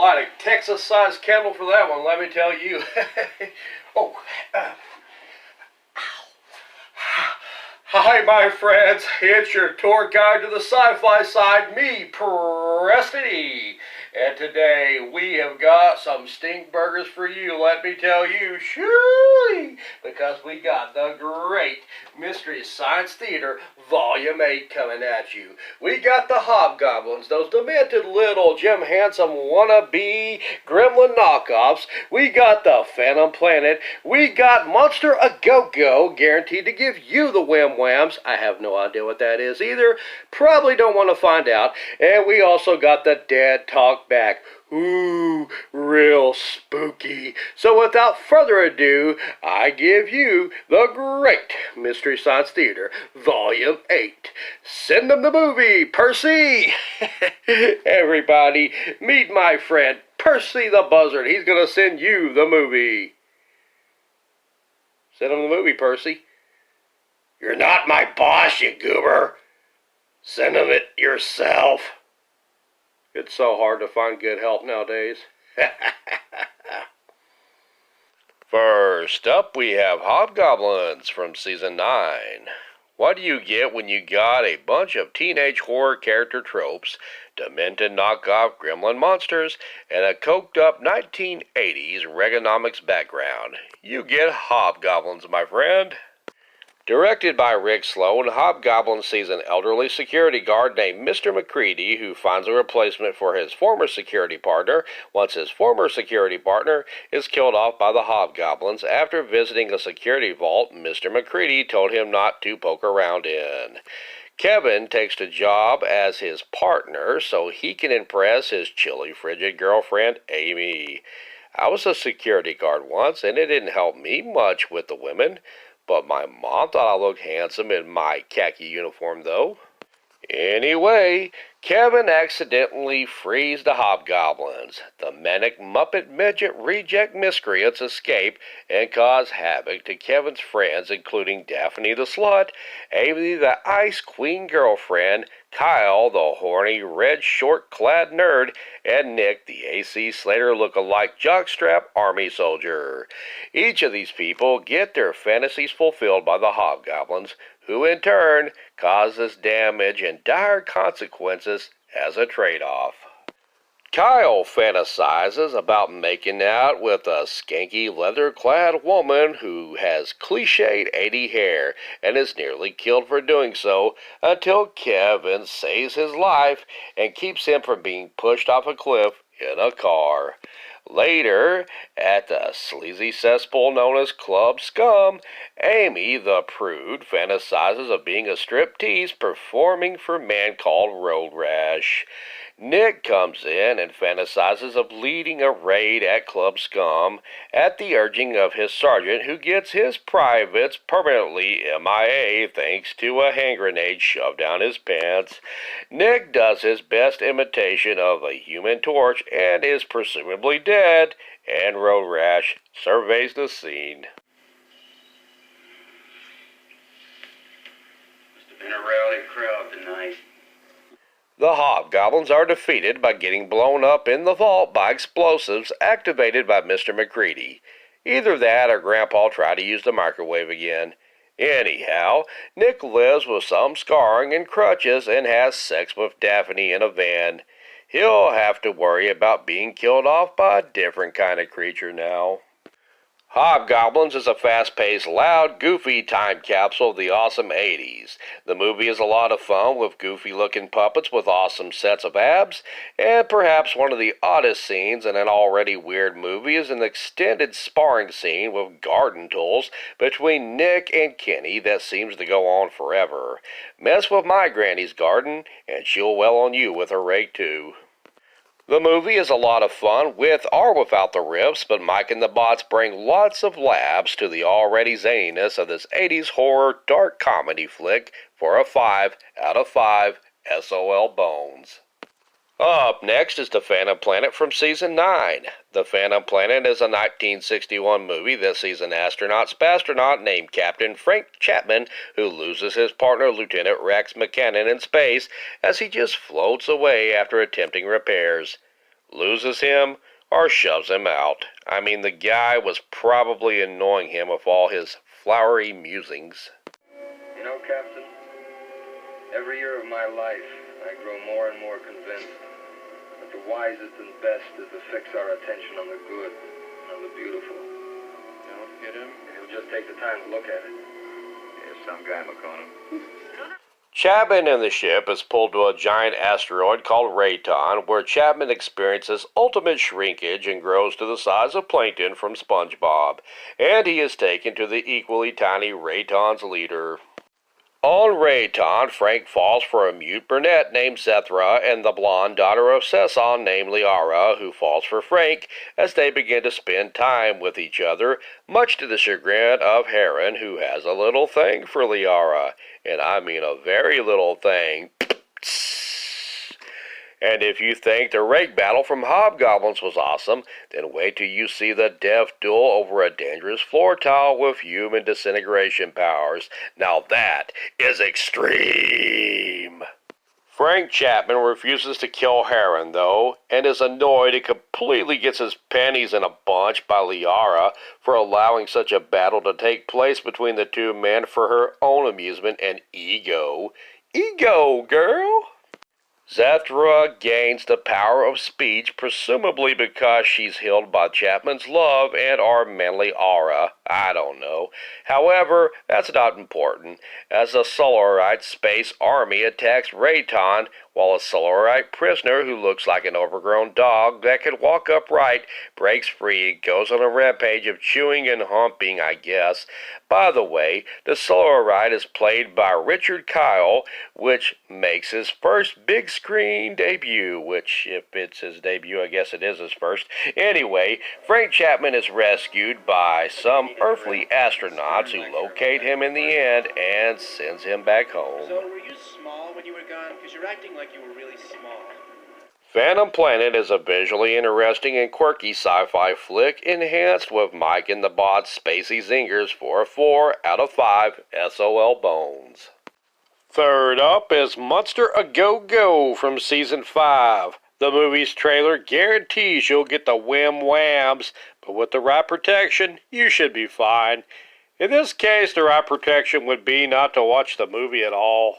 quite a Texas-sized kettle for that one, let me tell you. oh, Hi, my friends. It's your tour guide to the sci-fi side, me, Preston E. And today we have got some stink burgers for you, let me tell you, shoo, because we got the great Mystery Science Theater Volume 8 coming at you. We got the Hobgoblins, those demented little Jim Handsome wannabe gremlin knockoffs. We got the Phantom Planet. We got Monster A-Go-Go, guaranteed to give you the wham-whams. I have no idea what that is either. Probably don't want to find out. And we also got the Dead Talk Back. Ooh, real spooky. So without further ado, I give you the great Mystery Science Theater Volume 8. Send them the movie, Percy! Everybody, meet my friend, Percy the Buzzard. He's going to send you the movie. Send him the movie, Percy. You're not my boss, you goober. Send him it yourself. It's so hard to find good help nowadays. First up, we have Hobgoblins from Season 9. What do you get when you got a bunch of teenage horror character tropes, demented knockoff gremlin monsters, and a coked-up 1980s Reaganomics background? You get Hobgoblins, my friend. Directed by Rick Sloan, Hobgoblin sees an elderly security guard named Mr. McCready who finds a replacement for his former security partner once his former security partner is killed off by the Hobgoblins after visiting a security vault Mr. McCready told him not to poke around in. Kevin takes the job as his partner so he can impress his chilly, frigid girlfriend, Amy. I was a security guard once, and it didn't help me much with the women. But my mom thought I looked handsome in my khaki uniform, though. Anyway, Kevin accidentally frees the Hobgoblins. The manic Muppet Midget reject miscreants escape and cause havoc to Kevin's friends, including Daphne the Slut, Amy the Ice Queen girlfriend, Kyle the horny red short-clad nerd, and Nick the AC Slater look-alike jockstrap army soldier. Each of these people get their fantasies fulfilled by the Hobgoblins, who in turn causes damage and dire consequences as a trade-off. Kyle fantasizes about making out with a skanky leather-clad woman who has cliched 80 hair and is nearly killed for doing so until Kevin saves his life and keeps him from being pushed off a cliff in a car. Later, at the sleazy cesspool known as Club Scum, Amy the prude fantasizes of being a striptease performing for a man called Road Rash. Nick comes in and fantasizes of leading a raid at Club Scum at the urging of his sergeant, who gets his privates permanently MIA thanks to a hand grenade shoved down his pants. Nick does his best imitation of a Human Torch and is presumably dead, and Road Rash surveys the scene. Must have been a rowdy crowd tonight. The Hobgoblins are defeated by getting blown up in the vault by explosives activated by Mr. McCready. Either that or Grandpa tried to use the microwave again. Anyhow, Nick lives with some scarring and crutches and has sex with Daphne in a van. He'll have to worry about being killed off by a different kind of creature now. Hobgoblins is a fast-paced, loud, goofy time capsule of the awesome 80s. The movie is a lot of fun with goofy-looking puppets with awesome sets of abs, and perhaps one of the oddest scenes in an already weird movie is an extended sparring scene with garden tools between Nick and Kenny that seems to go on forever. Mess with my granny's garden, and she'll well on you with her rake too. The movie is a lot of fun with or without the riffs, but Mike and the Bots bring lots of laughs to the already zaniness of this 80s horror dark comedy flick for a 5 out of 5 SOL Bones. Up next is The Phantom Planet from Season 9. The Phantom Planet is a 1961 movie that sees an astronaut-spastronaut named Captain Frank Chapman who loses his partner Lieutenant Rex McCannon in space as he just floats away after attempting repairs. loses him, or shoves him out. I mean, the guy was probably annoying him with all his flowery musings. You know, Captain, every year of my life, I grow more and more convinced that the wisest and best is to fix our attention on the good and on the beautiful. Don't hit him. You'll just take the time to look at it. Here's some guy, McConnell. Chapman and the ship is pulled to a giant asteroid called Rayton, where Chapman experiences ultimate shrinkage and grows to the size of Plankton from SpongeBob, and he is taken to the equally tiny Rayton's leader. On Rayton, Frank falls for a mute brunette named Zethra and the blonde daughter of Cesson named Liara, who falls for Frank as they begin to spend time with each other, much to the chagrin of Heron, who has a little thing for Liara, and I mean a very little thing. And if you think the rake battle from Hobgoblins was awesome, then wait till you see the deft duel over a dangerous floor tile with human disintegration powers. Now that is extreme! Frank Chapman refuses to kill Heron, though, and is annoyed and completely gets his panties in a bunch by Liara for allowing such a battle to take place between the two men for her own amusement and ego. Ego, girl! Zethra gains the power of speech, presumably because she's healed by Chapman's love and our manly aura. I don't know. However, that's not important, as a Solarite space army attacks Rayton, while a Solarite prisoner who looks like an overgrown dog that can walk upright breaks free and goes on a rampage of chewing and humping, I guess. By the way, the Solarite is played by Richard Kyle, which makes his first big screen debut, which, if it's his debut, I guess it is his first. Anyway, Frank Chapman is rescued by some earthly astronauts who locate him in the end and sends him back home. So, were you small when you were gone? Because you're acting like you were really small. Phantom Planet is a visually interesting and quirky sci-fi flick enhanced with Mike and the Bot's spacey zingers for a 4 out of 5 SOL bones. Third up is Monster A Go-Go from Season 5. The movie's trailer guarantees you'll get the wham-whams, but with the right protection, you should be fine. In this case, the right protection would be not to watch the movie at all.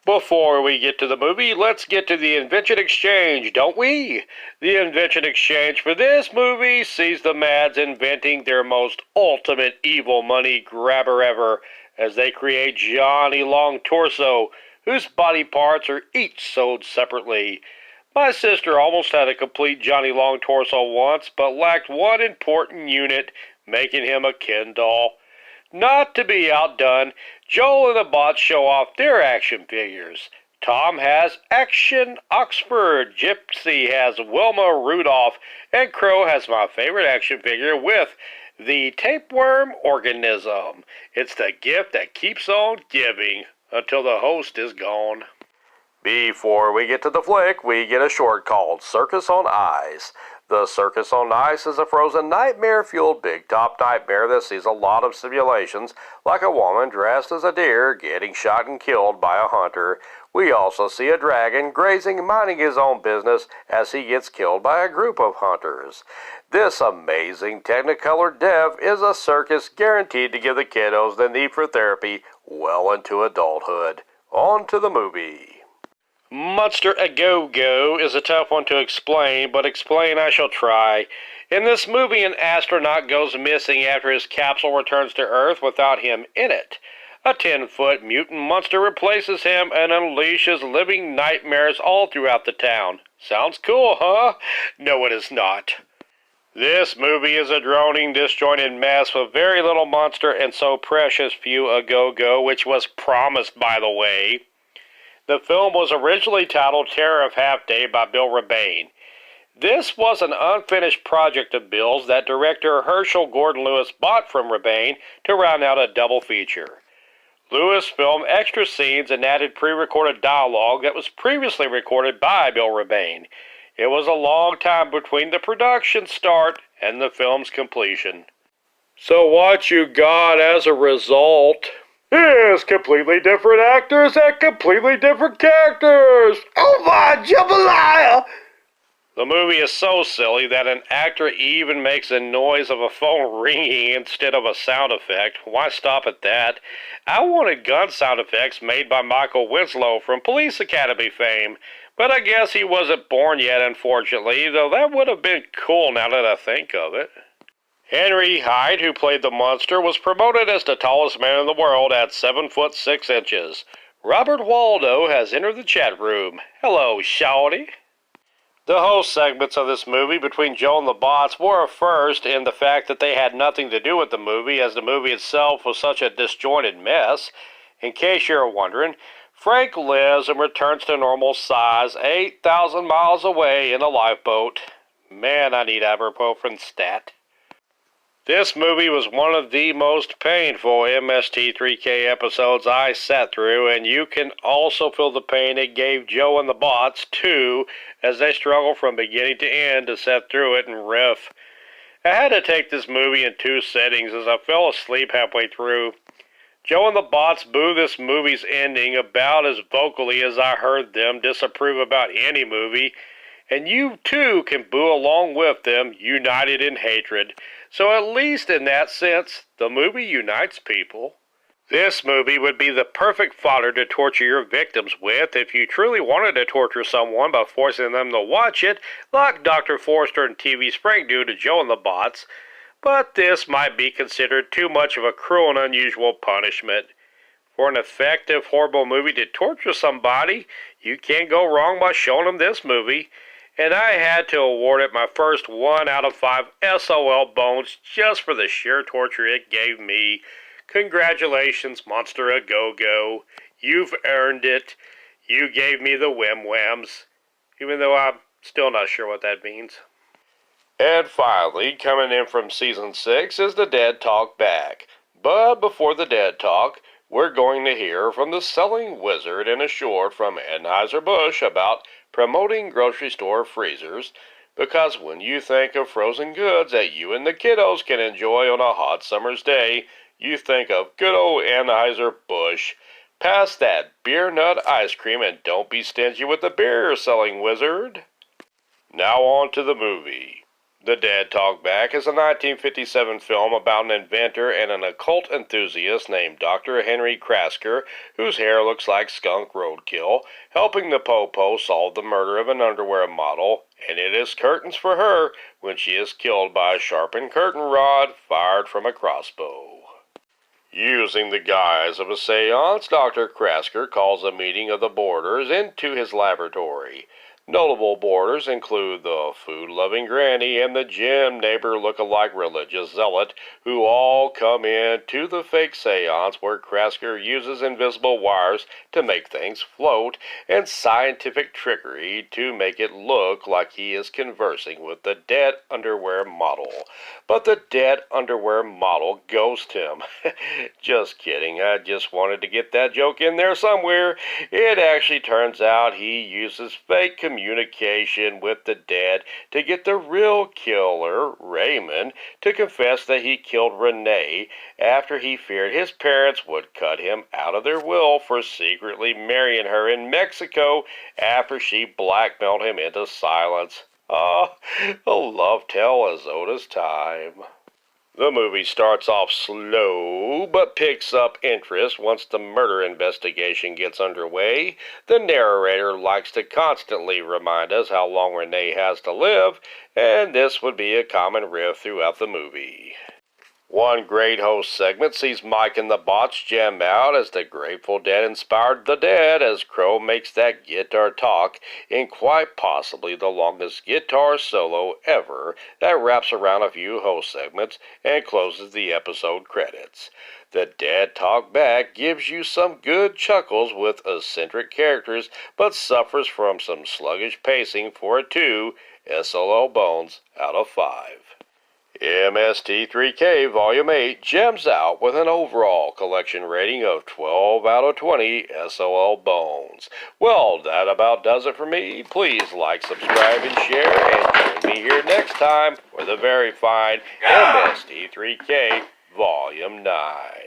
Before we get to the movie, let's get to the Invention Exchange, don't we? The Invention Exchange for this movie sees the Mads inventing their most ultimate evil money grabber ever, as they create Johnny Long Torso, whose body parts are each sold separately. My sister almost had a complete Johnny Long Torso once, but lacked one important unit, making him a Ken doll. Not to be outdone, Joel and the Bots show off their action figures. Tom has Action Oxford, Gypsy has Wilma Rudolph, and Crow has my favorite action figure with the Tapeworm Organism. It's the gift that keeps on giving until the host is gone. Before we get to the flick, we get a short called Circus on Ice. The Circus on Ice is a frozen nightmare-fueled big-top nightmare that sees a lot of simulations, like a woman dressed as a deer getting shot and killed by a hunter. We also see a dragon grazing, minding his own business as he gets killed by a group of hunters. This amazing Technicolor dev is a circus guaranteed to give the kiddos the need for therapy well into adulthood. On to the movie. Monster A Go-Go is a tough one to explain, but explain I shall try. In this movie, an astronaut goes missing after his capsule returns to Earth without him in it. A 10-foot mutant monster replaces him and unleashes living nightmares all throughout the town. Sounds cool, huh? No, it is not. This movie is a droning, disjointed mess with very little monster and so precious few A Go-Go, which was promised, by the way. The film was originally titled Terror of Half Day by Bill Rebane. This was an unfinished project of Bill's that director Herschel Gordon Lewis bought from Rebane to round out a double feature. Lewis filmed extra scenes and added pre-recorded dialogue that was previously recorded by Bill Rebane. It was a long time between the production start and the film's completion. So what you got as a result is completely different actors and completely different characters. Oh my jambalaya! The movie is so silly that an actor even makes a noise of a phone ringing instead of a sound effect. Why stop at that? I wanted gun sound effects made by Michael Winslow from Police Academy fame, but I guess he wasn't born yet, unfortunately, though that would have been cool now that I think of it. Henry Hyde, who played the monster, was promoted as the tallest man in the world at 7 foot 6 inches. Robert Waldo has entered the chat room. Hello, shawty. The host segments of this movie between Joe and the Bots were a first in the fact that they had nothing to do with the movie, as the movie itself was such a disjointed mess. In case you're wondering, Frank lives and returns to normal size 8,000 miles away in a lifeboat. Man, I need ibuprofen stat. This movie was one of the most painful MST3K episodes I sat through, and you can also feel the pain it gave Joe and the Bots, too, as they struggle from beginning to end to sit through it and riff. I had to take this movie in two settings as I fell asleep halfway through. Joe and the Bots boo this movie's ending about as vocally as I heard them disapprove about any movie, and you too can boo along with them, united in hatred. So at least in that sense, the movie unites people. This movie would be the perfect fodder to torture your victims with if you truly wanted to torture someone by forcing them to watch it, like Dr. Forrester and TV's Frank do to Joe and the Bots. But this might be considered too much of a cruel and unusual punishment. For an effective, horrible movie to torture somebody, you can't go wrong by showing them this movie. And I had to award it my first 1 out of 5 SOL bones just for the sheer torture it gave me. Congratulations, Monster A Go-Go. You've earned it. You gave me the whim-whams. Even though I'm still not sure what that means. And finally, coming in from Season 6 is the Dead Talk Back. But before the Dead Talk, we're going to hear from the selling wizard in a short from Anheuser-Busch about promoting grocery store freezers, because when you think of frozen goods that you and the kiddos can enjoy on a hot summer's day, you think of good old Anheuser-Busch. Pass that beer nut ice cream and don't be stingy with the beer, selling wizard. Now on to the movie. The Dead Talk Back is a 1957 film about an inventor and an occult enthusiast named Dr. Henry Krasker, whose hair looks like skunk roadkill, helping the Popo solve the murder of an underwear model, and it is curtains for her when she is killed by a sharpened curtain rod fired from a crossbow. Using the guise of a seance, Dr. Krasker calls a meeting of the boarders into his laboratory. Notable boarders include the food-loving granny and the gym neighbor look-alike religious zealot, who all come in to the fake seance where Krasker uses invisible wires to make things float and scientific trickery to make it look like he is conversing with the dead underwear model. But the dead underwear model ghosts him. Just kidding, I just wanted to get that joke in there somewhere. It actually turns out he uses fake communication with the dead to get the real killer, Raymond, to confess that he killed Renee after he feared his parents would cut him out of their will for secretly marrying her in Mexico after she blackmailed him into silence. Ah, a love tale as old as time. The movie starts off slow, but picks up interest once the murder investigation gets underway. The narrator likes to constantly remind us how long Renee has to live, and this would be a common riff throughout the movie. One great host segment sees Mike and the Bots jam out as the Grateful Dead inspired the Dead as Crow makes that guitar talk in quite possibly the longest guitar solo ever that wraps around a few host segments and closes the episode credits. The Dead Talk Back gives you some good chuckles with eccentric characters, but suffers from some sluggish pacing for a 2 SOL bones out of 5. MST3K Volume 8 gems out with an overall collection rating of 12 out of 20 SOL bones. Well, that about does it for me. Please like, subscribe, and share, and join me here next time for the very fine MST3K Volume 9.